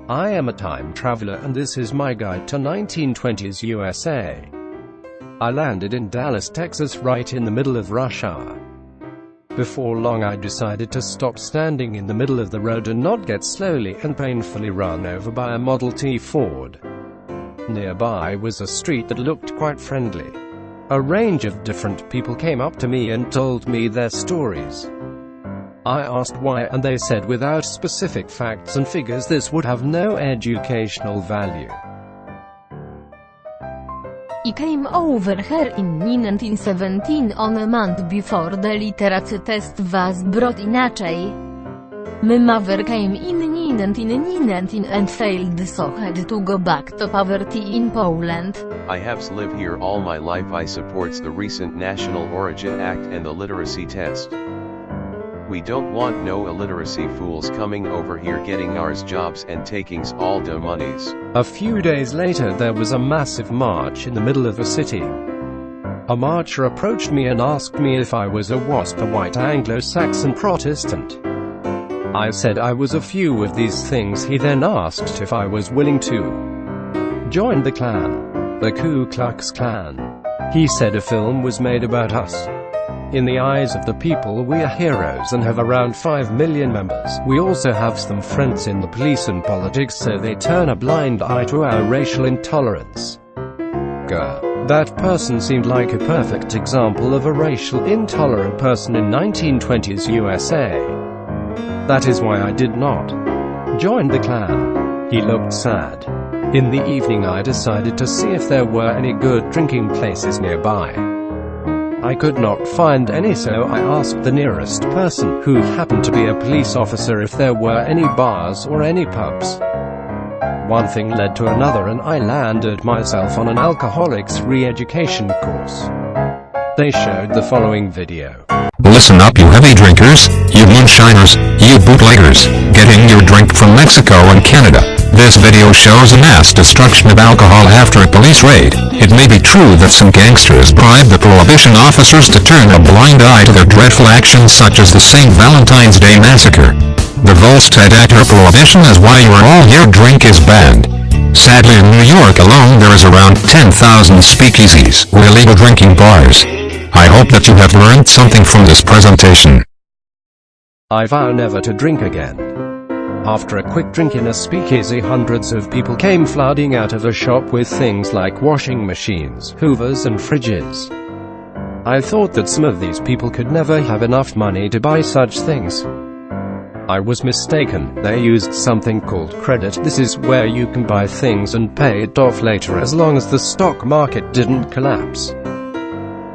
I am a time traveler and this is my guide to 1920s USA. I landed in Dallas, Texas right in the middle of rush hour. Before long I decided to stop standing in the middle of the road and not get slowly and painfully run over by a Model T Ford. Nearby was a street that looked quite friendly. A range of different people came up to me and told me their stories. I asked why, and they said without specific facts and figures this would have no educational value. I came over here in 1917 on a month before the literacy test was brought inaczej. My mother came in 1919 and failed, so had to go back to poverty in Poland. I have lived here all my life. I supports the recent National Origin Act and the literacy test. We don't want no illiteracy fools coming over here getting ours jobs and takings all the monies. A few days later there was a massive march in the middle of the city. A marcher approached me and asked me if I was a WASP, a white Anglo-Saxon Protestant. I said I was a few of these things. He then asked if I was willing to join the Klan, the Ku Klux Klan. He said a film was made about us. In the eyes of the people we are heroes and have around 5 million members. We also have some friends in the police and politics, so they turn a blind eye to our racial intolerance. That person seemed like a perfect example of a racial intolerant person in 1920s USA. That is why I did not join the Klan. He looked sad. In the evening I decided to see if there were any good drinking places nearby. I could not find any, so I asked the nearest person, who happened to be a police officer, if there were any bars or any pubs. One thing led to another and I landed myself on an alcoholics re-education course. They showed the following video. Listen up, you heavy drinkers, you moonshiners, you bootleggers, getting your drink from Mexico and Canada. This video shows a mass destruction of alcohol after a police raid. It may be true that some gangsters bribed the prohibition officers to turn a blind eye to their dreadful actions, such as the St. Valentine's Day massacre. The Volstead Act or prohibition is why you are all here. Drink is banned. Sadly, in New York alone there is around 10,000 speakeasies or illegal drinking bars. I hope that you have learned something from this presentation. I vow never to drink again. After a quick drink in a speakeasy, hundreds of people came flooding out of the shop with things like washing machines, hoovers and fridges. I thought that some of these people could never have enough money to buy such things. I was mistaken. They used something called credit. This is where you can buy things and pay it off later as long as the stock market didn't collapse.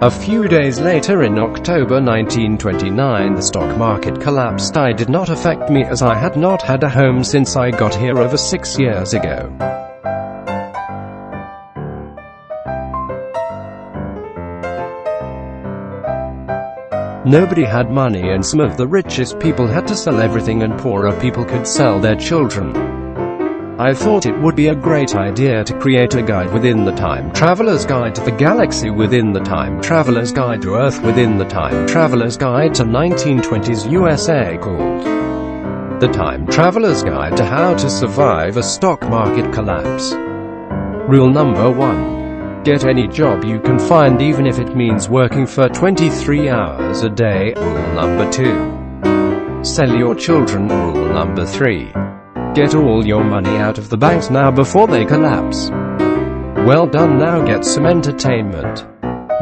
A few days later, in October 1929, the stock market collapsed. It did not affect me as I had not had a home since I got here over 6 years ago. Nobody had money and some of the richest people had to sell everything and poorer people could sell their children. I thought it would be a great idea to create a guide within the Time Traveler's Guide to the Galaxy, within the Time Traveler's Guide to Earth, within the Time Traveler's Guide to 1920s USA, called The Time Traveler's Guide to How to Survive a Stock Market Collapse. Rule number 1. Get any job you can find, even if it means working for 23 hours a day. Rule number 2. Sell your children. Rule number 3. Get all your money out of the banks now before they collapse. Well done, now get some entertainment.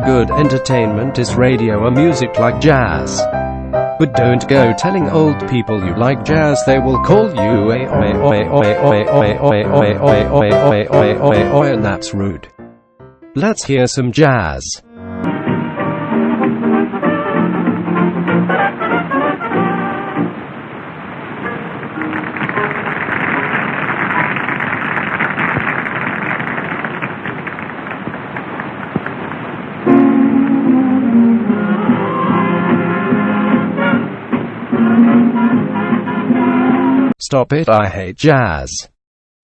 Good entertainment is radio or music like jazz. But don't go telling old people you like jazz, they will call you and that's rude. Let's hear some jazz. Stop it, I hate jazz.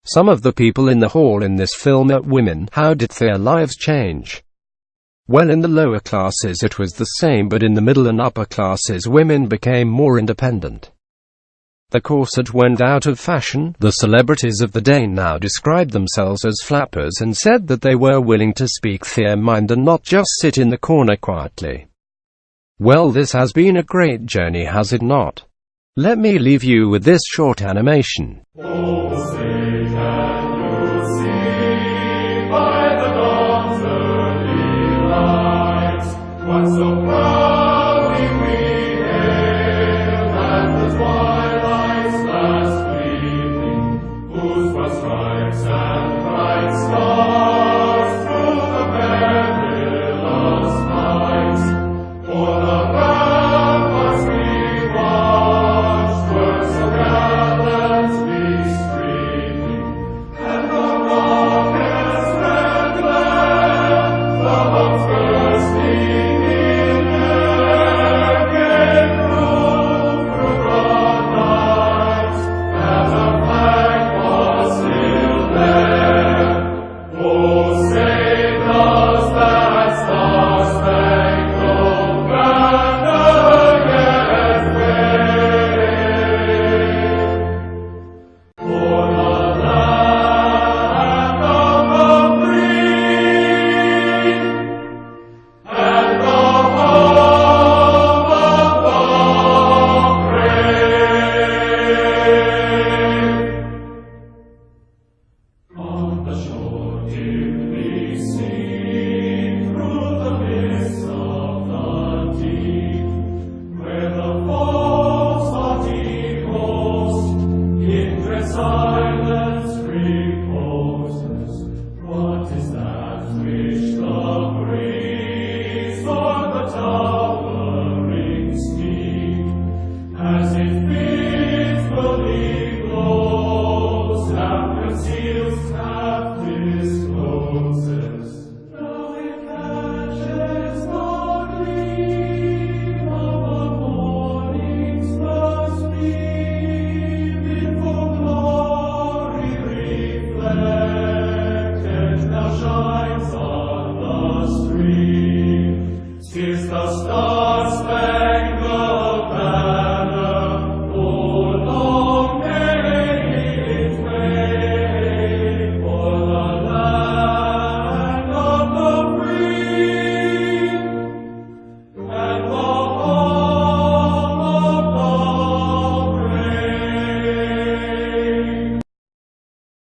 Some of the people in the hall in this film are women. How did their lives change? Well, in the lower classes it was the same, but in the middle and upper classes women became more independent. The corset went out of fashion. The celebrities of the day now described themselves as flappers and said that they were willing to speak their mind and not just sit in the corner quietly. Well, this has been a great journey, has it not? Let me leave you with this short animation. As it